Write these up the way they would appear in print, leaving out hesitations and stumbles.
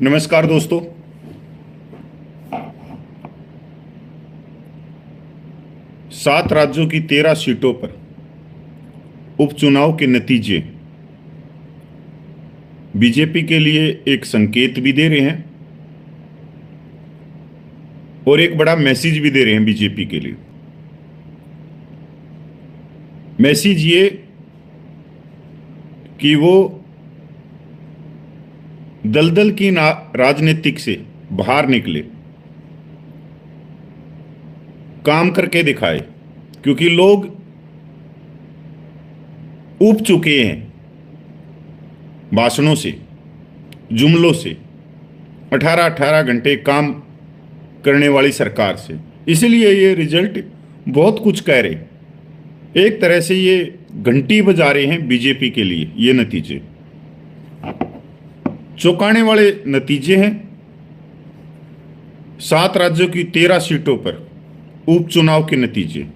नमस्कार दोस्तों। सात राज्यों की 13 सीटों पर उपचुनाव के नतीजे बीजेपी के लिए एक संकेत भी दे रहे हैं और एक बड़ा मैसेज भी दे रहे हैं बीजेपी के लिए। मैसेज ये कि वो दलदल की राजनीतिक से बाहर निकले, काम करके दिखाए, क्योंकि लोग ऊब चुके हैं भाषणों से, जुमलों से, 18-18 घंटे काम करने वाली सरकार से। इसलिए ये रिजल्ट बहुत कुछ कह रहे, एक तरह से ये घंटी बजा रहे हैं बीजेपी के लिए। ये नतीजे चौंकाने वाले नतीजे हैं। 7 राज्यों की 13 सीटों पर उपचुनाव के नतीजे।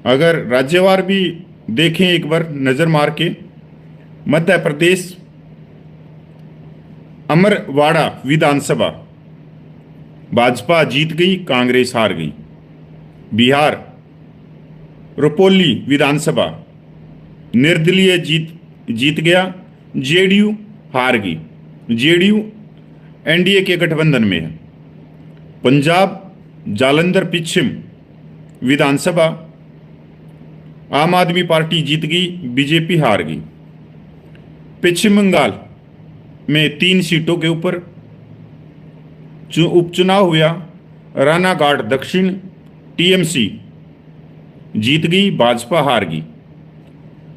अगर राज्यवार भी देखें एक बार नजर मार के, मध्य प्रदेश अमरवाड़ा विधानसभा भाजपा जीत गई, कांग्रेस हार गई। बिहार रुपौली विधानसभा निर्दलीय जीत गया, जेडीयू हार गई। जेडीयू एनडीए के गठबंधन में है। पंजाब जालंधर पश्चिम विधानसभा आम आदमी पार्टी जीत गई, बीजेपी हार गई। पश्चिम बंगाल में 3 सीटों के ऊपर उपचुनाव हुआ। रानाघाट दक्षिण टीएमसी जीत गई, भाजपा हार गई।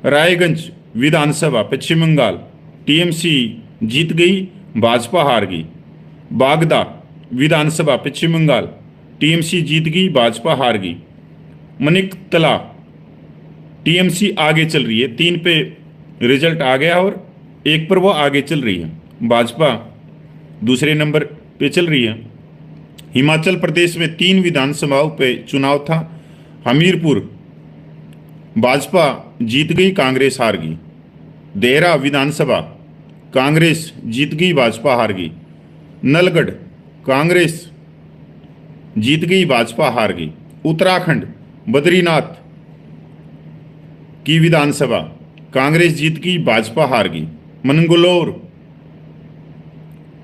रायगंज विधानसभा पश्चिम बंगाल टीएमसी जीत गई, भाजपा हार गई। बागदा विधानसभा पश्चिम बंगाल टीएमसी जीत गई, भाजपा हार गई। मनिकतला टीएमसी आगे चल रही है, 3 पे रिजल्ट आ गया और 1 पर वो आगे चल रही है। भाजपा दूसरे नंबर पे चल रही है। हिमाचल प्रदेश में 3 विधानसभाओं पे चुनाव था। हमीरपुर भाजपा जीत गई, कांग्रेस हार गई। देहरा विधानसभा कांग्रेस जीत गई, भाजपा हार गई। नलगढ़ कांग्रेस जीत गई, भाजपा हार गई। उत्तराखंड बद्रीनाथ की विधानसभा कांग्रेस जीत गई, भाजपा हार गई। मंगलौर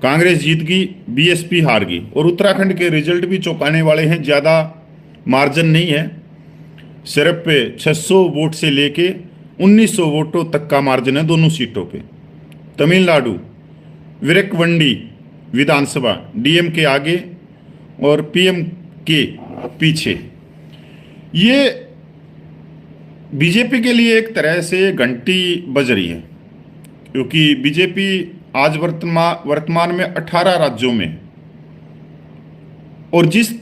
कांग्रेस जीत गई, बीएसपी हार गई। और उत्तराखंड के रिजल्ट भी चौंकाने वाले हैं, ज़्यादा मार्जिन नहीं है, सिर्फ पे 600 वोट से लेके 1900 वोटों तक का मार्जिन है दोनों सीटों पे। तमिलनाडु विरकवंडी विधानसभा डीएम के आगे और पीएम के पीछे। ये बीजेपी के लिए एक तरह से घंटी बज रही है, क्योंकि बीजेपी आज वर्तमान में 18 राज्यों में है। और जिस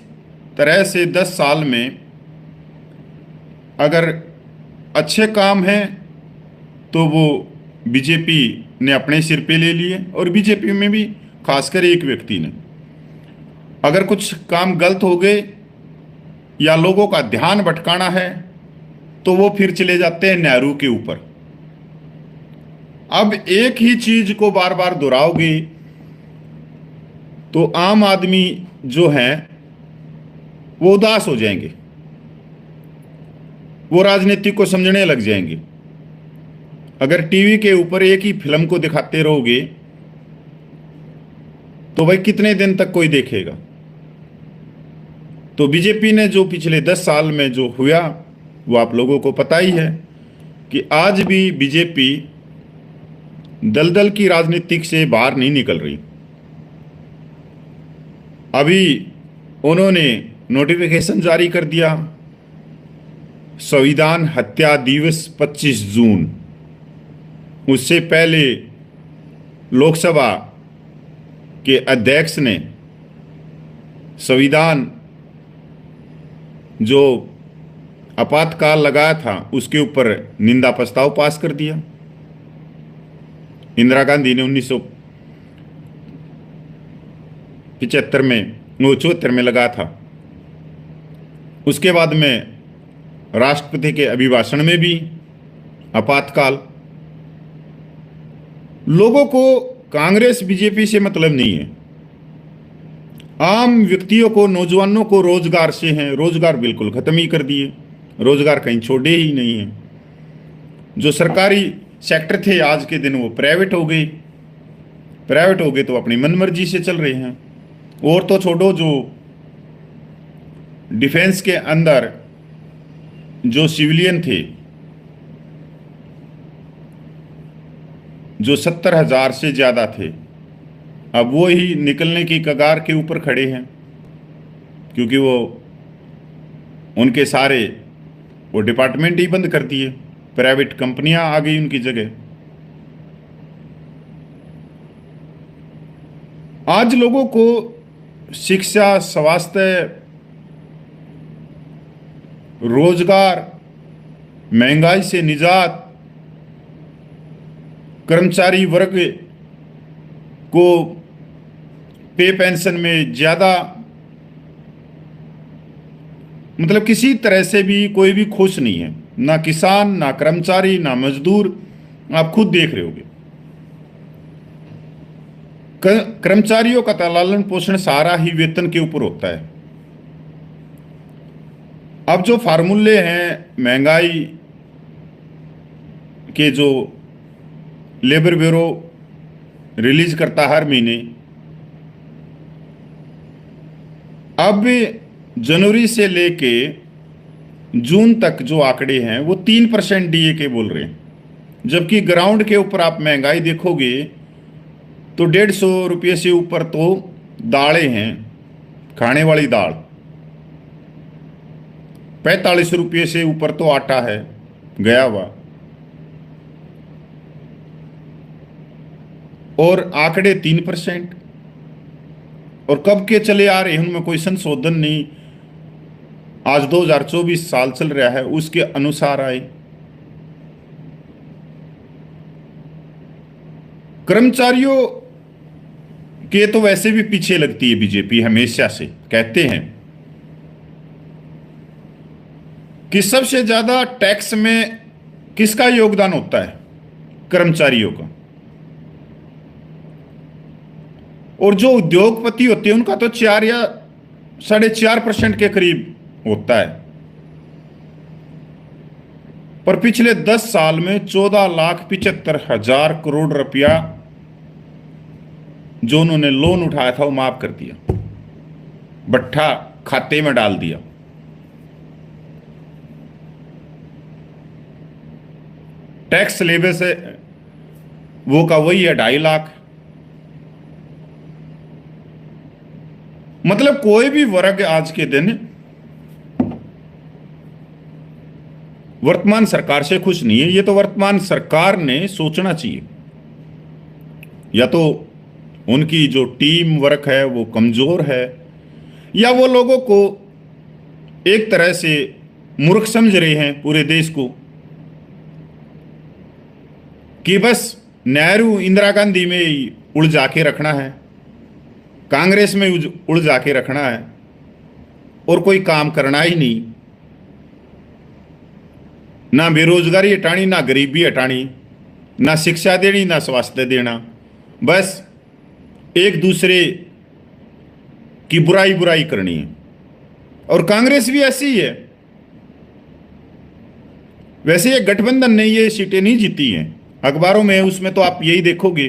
तरह से 10 साल में अगर अच्छे काम हैं तो वो बीजेपी ने अपने सिर पे ले लिए, और बीजेपी में भी खासकर एक व्यक्ति ने। अगर कुछ काम गलत हो गए या लोगों का ध्यान भटकाना है तो वो फिर चले जाते हैं नेहरू के ऊपर। अब एक ही चीज को बार बार दोहराओगे तो आम आदमी जो है वो उदास हो जाएंगे, वो राजनीति को समझने लग जाएंगे। अगर टीवी के ऊपर एक ही फिल्म को दिखाते रहोगे तो भाई कितने दिन तक कोई देखेगा। तो बीजेपी ने जो पिछले 10 साल में जो हुआ वो आप लोगों को पता ही है कि आज भी बीजेपी दलदल की राजनीतिक से बाहर नहीं निकल रही। अभी उन्होंने नोटिफिकेशन जारी कर दिया, संविधान हत्या दिवस 25 जून। उससे पहले लोकसभा के अध्यक्ष ने संविधान जो आपातकाल लगाया था उसके ऊपर निंदा प्रस्ताव पास कर दिया। इंदिरा गांधी ने 1975 में 74 में लगाया था। उसके बाद में राष्ट्रपति के अभिभाषण में भी आपातकाल। लोगों को कांग्रेस बीजेपी से मतलब नहीं है। आम व्यक्तियों को, नौजवानों को रोजगार से हैं, रोजगार बिल्कुल खत्म ही कर दिए, रोजगार कहीं छोड़े ही नहीं है। जो सरकारी सेक्टर थे आज के दिन वो प्राइवेट हो गए, प्राइवेट हो गए तो अपनी मनमर्जी से चल रहे हैं। और तो छोड़ो, जो डिफेंस के अंदर जो सिविलियन थे, जो 70,000 से ज्यादा थे, अब वो ही निकलने की कगार के ऊपर खड़े हैं, क्योंकि वो उनके सारे वो डिपार्टमेंट ही बंद कर दिए, प्राइवेट कंपनियां आ गई उनकी जगह। आज लोगों को शिक्षा, स्वास्थ्य, रोजगार, महंगाई से निजात, कर्मचारी वर्ग को पे पेंशन में ज्यादा, मतलब किसी तरह से भी कोई भी खुश नहीं है, ना किसान, ना कर्मचारी, ना मजदूर। आप खुद देख रहे होगे, कर्मचारियों का लालन पोषण सारा ही वेतन के ऊपर होता है। अब जो फार्मूले हैं महंगाई के, जो लेबर ब्यूरो रिलीज करता हर महीने, अब जनवरी से लेके जून तक जो आंकड़े हैं वो 3% डीए के बोल रहे हैं, जबकि ग्राउंड के ऊपर आप महंगाई देखोगे तो 150 रुपये से ऊपर तो दालें हैं, खाने वाली दाल 45 रुपये से ऊपर तो आटा है गया हुआ। और आंकड़े 3%, और कब के चले आ रहे हैं, उनमें कोई संशोधन नहीं। आज 2024 साल चल रहा है, उसके अनुसार आए। कर्मचारियों के तो वैसे भी पीछे लगती है बीजेपी, हमेशा से कहते हैं कि सबसे ज्यादा टैक्स में किसका योगदान होता है, कर्मचारियों का। और जो उद्योगपति होते हैं उनका तो 4 या 4.5% के करीब होता है। पर पिछले 10 साल में 14,75,000 करोड़ रुपया जो उन्होंने लोन उठाया था वो माफ कर दिया, बट्ठा खाते में डाल दिया। टैक्स लेवे से वो का वही है 2.5 लाख। मतलब कोई भी वर्ग आज के दिन वर्तमान सरकार से खुश नहीं है। ये तो वर्तमान सरकार ने सोचना चाहिए, या तो उनकी जो टीम वर्क है वो कमजोर है, या वो लोगों को एक तरह से मूर्ख समझ रहे हैं पूरे देश को, कि बस नेहरू इंदिरा गांधी में ही उलझा के रखना है, कांग्रेस में उलझा के रखना है, और कोई काम करना ही नहीं। ना बेरोजगारी हटानी, ना गरीबी हटानी, ना शिक्षा देनी, ना स्वास्थ्य देना, बस एक दूसरे की बुराई बुराई करनी है। और कांग्रेस भी ऐसी ही है। वैसे ये गठबंधन ने ये सीटें नहीं जीती हैं, अखबारों में उसमें तो आप यही देखोगे,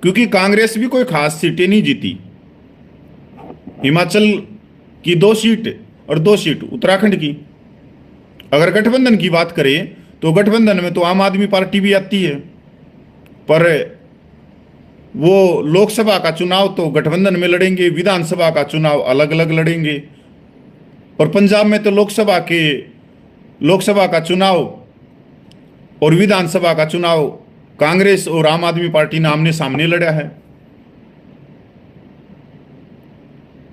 क्योंकि कांग्रेस भी कोई खास सीटें नहीं जीती। हिमाचल की 2 सीट और 2 सीट उत्तराखंड की। अगर गठबंधन की बात करें तो गठबंधन में तो आम आदमी पार्टी भी आती है, पर वो लोकसभा का चुनाव तो गठबंधन में लड़ेंगे, विधानसभा का चुनाव अलग अलग लड़ेंगे। और पंजाब में तो लोकसभा का चुनाव और विधानसभा का चुनाव कांग्रेस और आम आदमी पार्टी ने आमने सामने लड़ा है।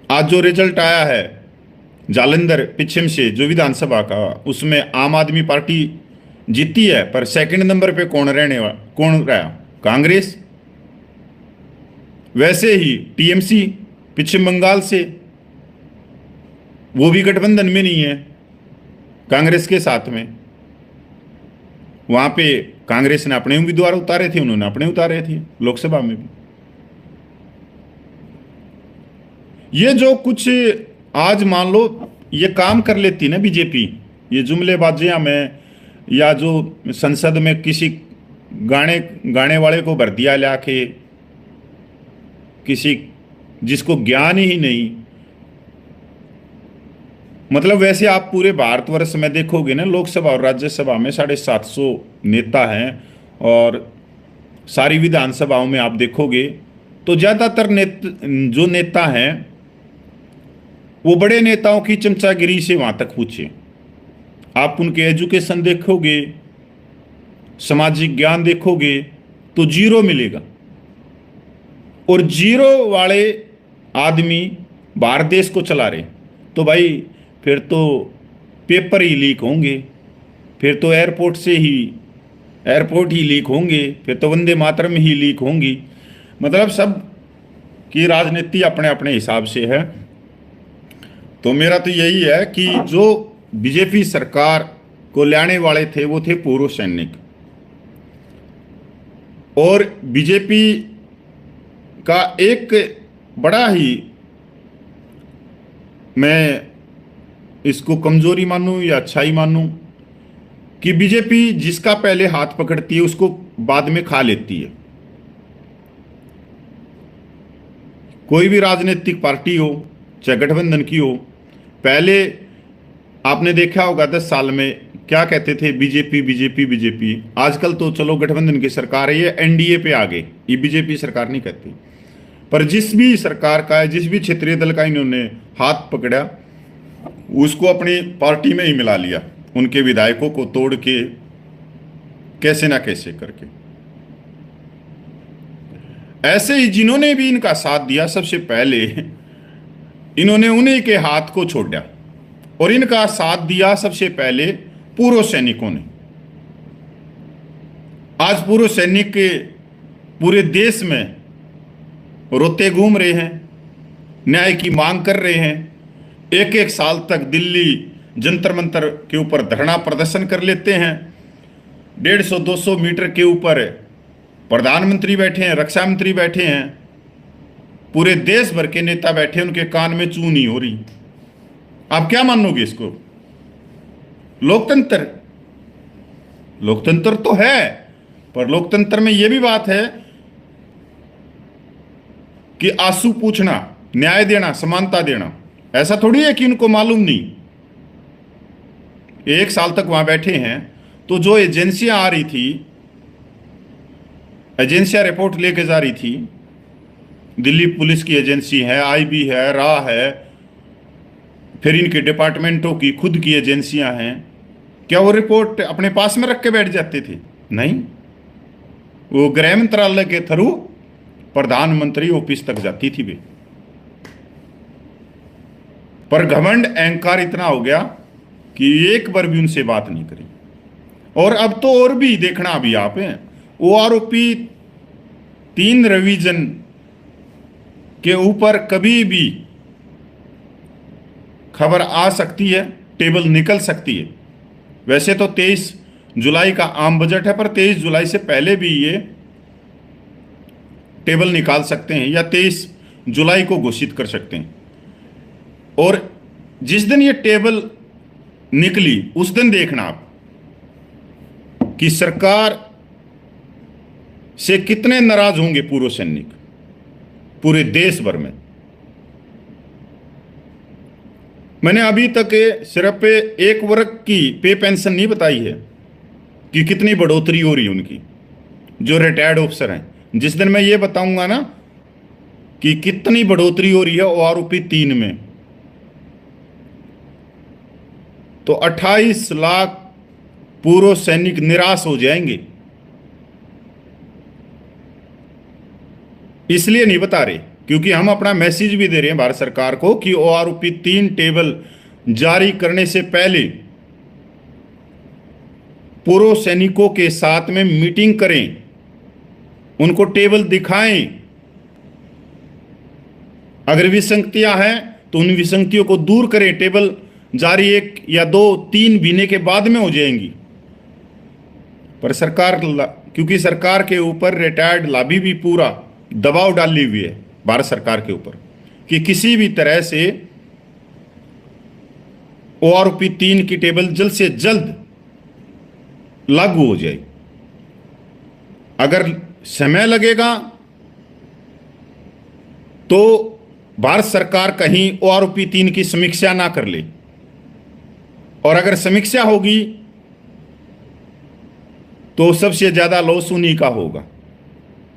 आज जो रिजल्ट आया है जालंधर पश्चिम से जो विधानसभा का, उसमें आम आदमी पार्टी जीती है, पर सेकंड नंबर पे कौन रहा? कांग्रेस। वैसे ही टीएमसी पश्चिम बंगाल से, वो भी गठबंधन में नहीं है कांग्रेस के साथ में, वहां पे कांग्रेस ने अपने उम्मीदवार उतारे थे, उन्होंने अपने उतारे थे लोकसभा में भी। ये जो कुछ आज मान लो ये काम कर लेती ना बीजेपी, ये जुमलेबाजियां में, या जो संसद में किसी गाने वाले को भर दिया ला के, किसी जिसको ज्ञान ही नहीं, मतलब वैसे आप पूरे भारतवर्ष में देखोगे ना, लोकसभा और राज्यसभा में 750 नेता हैं, और सारी विधानसभाओं में आप देखोगे तो ज़्यादातर जो नेता हैं वो बड़े नेताओं की चमचागिरी से वहाँ तक पूछे। आप उनके एजुकेशन देखोगे, सामाजिक ज्ञान देखोगे तो जीरो मिलेगा। और जीरो वाले आदमी भारत देश को चला रहे, तो भाई फिर तो पेपर ही लीक होंगे, फिर तो एयरपोर्ट ही लीक होंगे, फिर तो वंदे मातरम ही लीक होंगी। मतलब सब की राजनीति अपने अपने हिसाब से है। तो मेरा तो यही है कि जो बीजेपी सरकार को लाने वाले थे वो थे पूर्व सैनिक, और बीजेपी का एक बड़ा ही, मैं इसको कमजोरी मानूं या अच्छाई मानूं, कि बीजेपी जिसका पहले हाथ पकड़ती है उसको बाद में खा लेती है। कोई भी राजनीतिक पार्टी हो, चाहे गठबंधन की हो, पहले आपने देखा होगा 10 साल में क्या कहते थे, बीजेपी बीजेपी बीजेपी। आजकल तो चलो गठबंधन की सरकार है, ये एनडीए पे आ गए, ये बीजेपी सरकार नहीं कहती। पर जिस भी सरकार का है, जिस भी क्षेत्रीय दल का इन्होंने हाथ पकड़ा, उसको अपनी पार्टी में ही मिला लिया, उनके विधायकों को तोड़ के कैसे ना कैसे करके। ऐसे ही जिन्होंने भी इनका साथ दिया, सबसे पहले इन्होंने उन्हीं के हाथ को छोड़ा, और इनका साथ दिया सबसे पहले पूर्व सैनिकों ने। आज पूर्व सैनिक पूरे देश में रोते घूम रहे हैं, न्याय की मांग कर रहे हैं। एक एक साल तक दिल्ली जंतर मंतर के ऊपर धरना प्रदर्शन कर लेते हैं। 150-200 मीटर के ऊपर प्रधानमंत्री बैठे हैं, रक्षा मंत्री बैठे हैं, पूरे देश भर के नेता बैठे, उनके कान में चू नहीं हो रही। आप क्या मानोगे इसको? लोकतंत्र, लोकतंत्र तो है, पर लोकतंत्र में यह भी बात है कि आंसू पूछना, न्याय देना, समानता देना। ऐसा थोड़ी है कि उनको मालूम नहीं। एक साल तक वहां बैठे हैं, तो जो एजेंसियां आ रही थी, एजेंसियां रिपोर्ट लेके जा रही थी, दिल्ली पुलिस की एजेंसी है, आईबी है, रा है, फिर इनके डिपार्टमेंटों की खुद की एजेंसियां हैं, क्या वो रिपोर्ट अपने पास में रख के बैठ जाते थे? नहीं, वो गृह मंत्रालय के थ्रू प्रधानमंत्री ऑफिस तक जाती थी वे। पर घमंड, अहंकार इतना हो गया कि एक बार भी उनसे बात नहीं करी। और अब तो और भी देखना, अभी आप हैं, वो आरोपी 3 रिवीजन के ऊपर कभी भी खबर आ सकती है, टेबल निकल सकती है। वैसे तो 23 जुलाई का आम बजट है, पर 23 जुलाई से पहले भी ये टेबल निकाल सकते हैं, या 23 जुलाई को घोषित कर सकते हैं। और जिस दिन ये टेबल निकली, उस दिन देखना आप कि सरकार से कितने नाराज होंगे पूर्व सैनिक पूरे देश भर में। मैंने अभी तक सिर्फ एक वर्ग की पे पेंशन नहीं बताई है कि कितनी बढ़ोतरी हो रही है उनकी, जो रिटायर्ड ऑफिसर हैं। जिस दिन मैं ये बताऊंगा ना कि कितनी बढ़ोतरी हो रही है ओआरओपी 3 में, तो 28 लाख पूर्व सैनिक निराश हो जाएंगे। इसलिए नहीं बता रहे क्योंकि हम अपना मैसेज भी दे रहे हैं भारत सरकार को कि ओआरओपी 3 टेबल जारी करने से पहले पूर्व सैनिकों के साथ में मीटिंग करें, उनको टेबल दिखाएं। अगर विसंगतियां हैं तो उन विसंगतियों को दूर करें। टेबल जारी 1 या 2-3 महीने के बाद में हो जाएंगी। पर क्योंकि सरकार के ऊपर रिटायर्ड लाभी भी पूरा दबाव डाली हुई है भारत सरकार के ऊपर कि किसी भी तरह से ORP 3 की टेबल जल्द से जल्द लागू हो जाए। अगर समय लगेगा तो भारत सरकार कहीं ORP 3 की समीक्षा ना कर ले, और अगर समीक्षा होगी तो सबसे ज्यादा लॉस उन्हीं का होगा।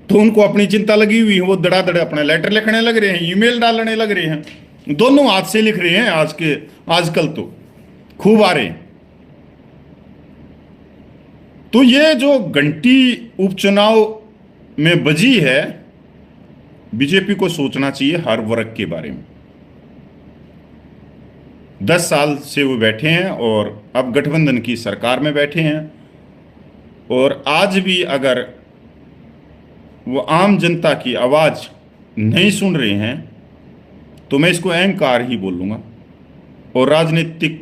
तो उनको अपनी चिंता लगी हुई है, वो धड़ाधड़ अपने लेटर लिखने लग रहे हैं, ईमेल डालने लग रहे हैं, दोनों हाथ से लिख रहे हैं। आजकल तो खूब आ रहे हैं। तो ये जो घंटी उपचुनाव में बजी है, बीजेपी को सोचना चाहिए हर वर्ग के बारे में। 10 साल से वो बैठे हैं और अब गठबंधन की सरकार में बैठे हैं, और आज भी अगर वो आम जनता की आवाज नहीं सुन रहे हैं तो मैं इसको अहंकार ही बोलूंगा, और राजनीतिक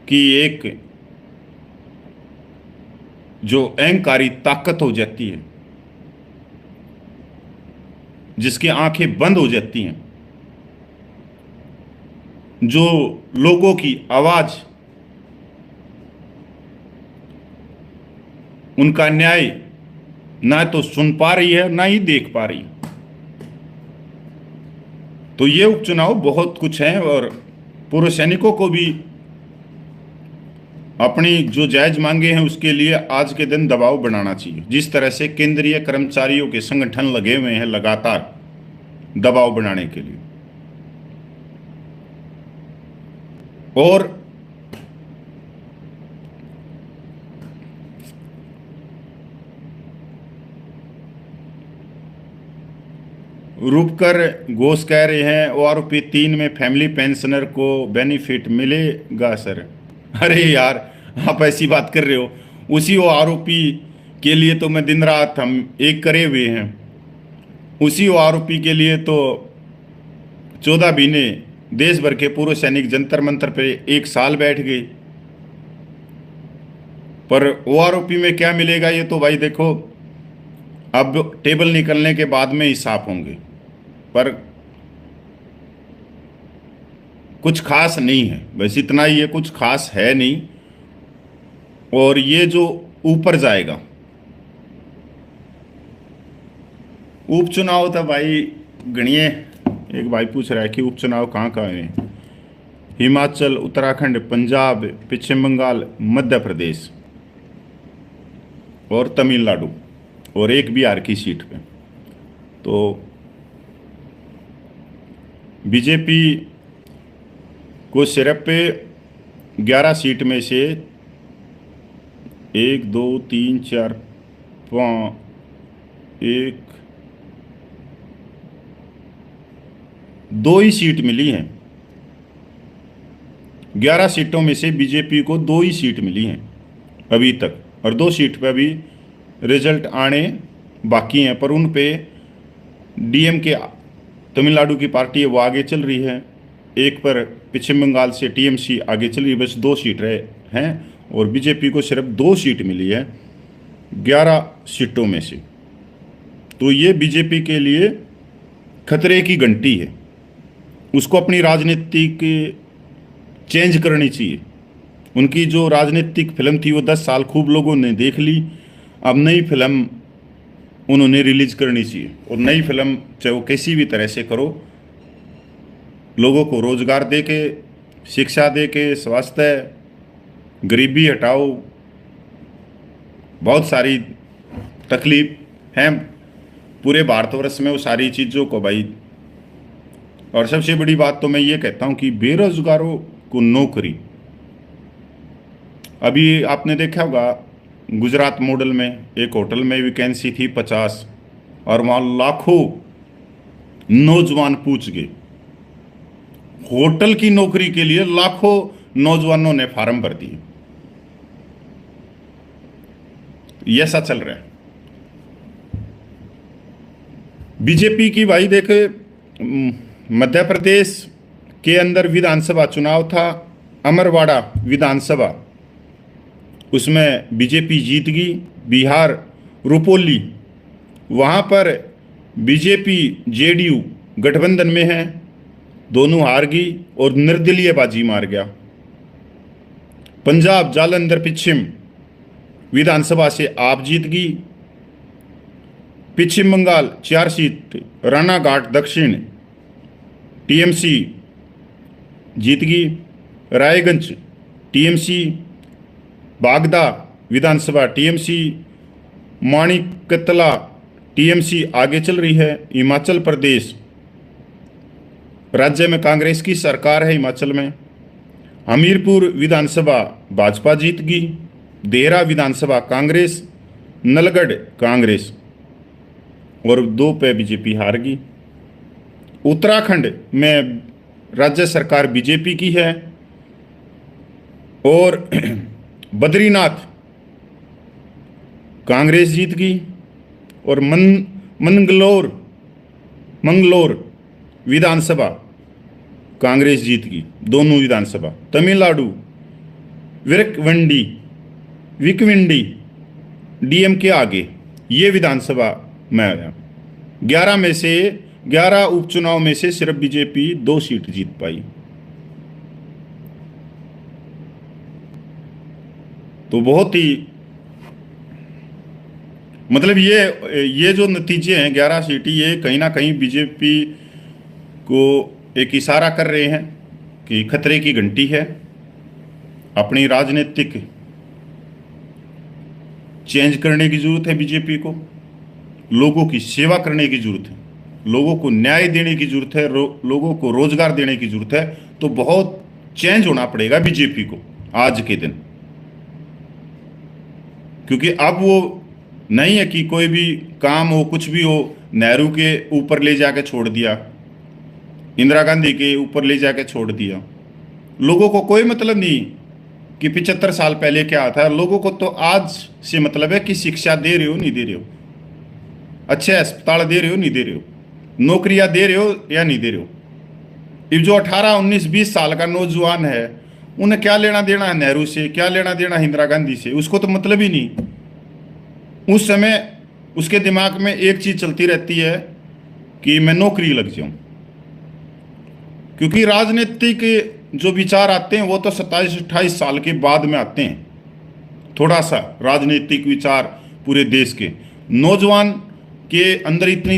की एक जो अहंकारी ताकत हो जाती है, जिसकी आंखें बंद हो जाती हैं, जो लोगों की आवाज, उनका न्याय ना तो सुन पा रही है ना ही देख पा रही है। तो ये उपचुनाव बहुत कुछ है, और पूर्व सैनिकों को भी अपनी जो जायज मांगे हैं उसके लिए आज के दिन दबाव बनाना चाहिए। जिस तरह से केंद्रीय कर्मचारियों के संगठन लगे हुए हैं लगातार दबाव बनाने के लिए, और रूपकर घोष कह रहे हैं ORP 3 में फैमिली पेंशनर को बेनिफिट मिलेगा सर। अरे यार, आप ऐसी बात कर रहे हो। उसी ORP के लिए तो मैं दिन रात हम एक करे हुए हैं। उसी ORP के लिए तो 14 महीने देश भर के पूर्व सैनिक जंतर मंतर पे 1 साल बैठ गए। पर ORP में क्या मिलेगा ये तो भाई देखो, अब टेबल निकलने के बाद में ही साफ होंगे, पर कुछ खास नहीं है। बस इतना ही है, कुछ खास है नहीं। और ये जो ऊपर जाएगा उपचुनाव था भाई गणिए। एक भाई पूछ रहा है कि उपचुनाव कहाँ कहाँ है। हिमाचल, उत्तराखंड, पंजाब, पश्चिम बंगाल, मध्य प्रदेश और तमिलनाडु, और एक बिहार की सीट पे। तो बीजेपी को सिर्फ पे 11 सीट में से 1 2 3 4 5 2 ही सीट मिली हैं। 11 सीटों में से बीजेपी को 2 ही सीट मिली हैं अभी तक, और 2 सीट पे अभी रिजल्ट आने बाकी हैं। पर उन पे DMK तमिलनाडु की पार्टी है वो आगे चल रही है, एक पर पश्चिम बंगाल से TMC आगे चल रही है। बस 2 सीट रहे हैं और बीजेपी को सिर्फ 2 सीट मिली है 11 सीटों में से। तो ये बीजेपी के लिए खतरे की घंटी है। उसको अपनी राजनीतिक चेंज करनी चाहिए। उनकी जो राजनीतिक फिल्म थी वो 10 साल खूब लोगों ने देख ली। अब नई फिल्म उन्होंने रिलीज करनी चाहिए, और नई फिल्म चाहे वो किसी भी तरह से करो, लोगों को रोजगार दे के, शिक्षा दे के, स्वास्थ्य, गरीबी हटाओ। बहुत सारी तकलीफ हैं पूरे भारतवर्ष में, वो सारी चीज़ों को भाई। और सबसे बड़ी बात तो मैं ये कहता हूँ कि बेरोजगारों को नौकरी। अभी आपने देखा होगा गुजरात मॉडल में एक होटल में वैकेंसी थी 50, और वहाँ लाखों नौजवान पूछ गए। होटल की नौकरी के लिए लाखों नौजवानों ने फार्म भर दिए। ये ऐसा चल रहा है बीजेपी की। भाई देखे, मध्य प्रदेश के अंदर विधानसभा चुनाव था, अमरवाड़ा विधानसभा, उसमें बीजेपी जीत गई। बिहार रुपौली, वहाँ पर बीजेपी जेडीयू गठबंधन में है, दोनों हार गई और निर्दलीय बाजी मार गया। पंजाब जालंधर पश्चिम विधानसभा से आप जीत गई। पश्चिम बंगाल 4 सीट रानाघाट दक्षिण टीएमसी जीत गई। रायगंज टीएमसी, बागदा विधानसभा टीएमसी, माणिकतला टीएमसी आगे चल रही है। हिमाचल प्रदेश, राज्य में कांग्रेस की सरकार है हिमाचल में। हमीरपुर विधानसभा भाजपा जीत गई। देहरा विधानसभा कांग्रेस, नलगढ़ कांग्रेस और 2 पे बीजेपी हार गई। उत्तराखंड में राज्य सरकार बीजेपी की है और बद्रीनाथ कांग्रेस जीत गई और मंगलोर विधानसभा कांग्रेस जीत गई, दोनों विधानसभा। तमिलनाडु विकविंडी डीएमके आगे, ये विधानसभा में आया। 11 उपचुनाव में से सिर्फ बीजेपी 2 सीट जीत पाई। तो बहुत ही मतलब ये जो नतीजे हैं 11 सीट, ये कहीं ना कहीं बीजेपी को एक इशारा कर रहे हैं कि खतरे की घंटी है। अपनी राजनीतिक चेंज करने की जरूरत है बीजेपी को, लोगों की सेवा करने की जरूरत है, लोगों को न्याय देने की जरूरत है, लोगों को रोजगार देने की जरूरत है। तो बहुत चेंज होना पड़ेगा बीजेपी को आज के दिन, क्योंकि अब वो नहीं है कि कोई भी काम हो, कुछ भी हो, नेहरू के ऊपर ले जाके छोड़ दिया, इंदिरा गांधी के ऊपर ले जाके छोड़ दिया। लोगों को कोई मतलब नहीं कि 75 साल पहले क्या था। लोगों को तो आज से मतलब है कि शिक्षा दे रहे हो नहीं दे रहे हो, अच्छे अस्पताल दे रहे हो नहीं दे रहे हो, नौकरियां दे रहे हो या नहीं दे रहे हो। ये जो 18, 19, 20 साल का नौजवान है, उन्हें क्या लेना देना है नेहरू से, क्या लेना देना है इंदिरा गांधी से, उसको तो मतलब ही नहीं। उस समय उसके दिमाग में एक चीज चलती रहती है कि मैं नौकरी लग जाऊं, क्योंकि राजनीतिक जो विचार आते हैं वो तो 27-28 साल के बाद में आते हैं। थोड़ा सा राजनीतिक विचार पूरे देश के नौजवान के अंदर इतनी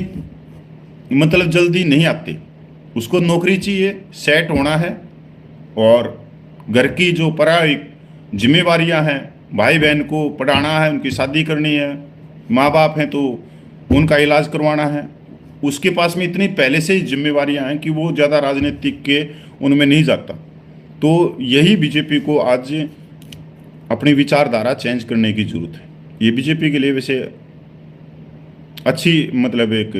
मतलब जल्दी नहीं आते। उसको नौकरी चाहिए, सेट होना है, और घर की जो पारिवारिक जिम्मेवारियां हैं, भाई बहन को पढ़ाना है, उनकी शादी करनी है, माँ बाप हैं तो उनका इलाज करवाना है। उसके पास में इतनी पहले से ही जिम्मेवारियां हैं कि वो ज़्यादा राजनीतिक के उनमें नहीं जाता। तो यही बीजेपी को आज अपनी विचारधारा चेंज करने की जरूरत है। ये बीजेपी के लिए वैसे अच्छी मतलब एक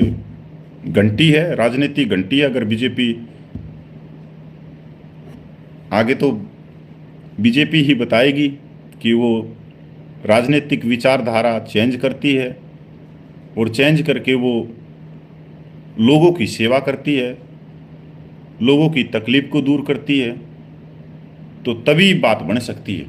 घंटी है, राजनीतिक घंटी है। अगर बीजेपी आगे, तो बीजेपी ही बताएगी कि वो राजनीतिक विचारधारा चेंज करती है, और चेंज करके वो लोगों की सेवा करती है, लोगों की तकलीफ को दूर करती है, तो तभी बात बन सकती है।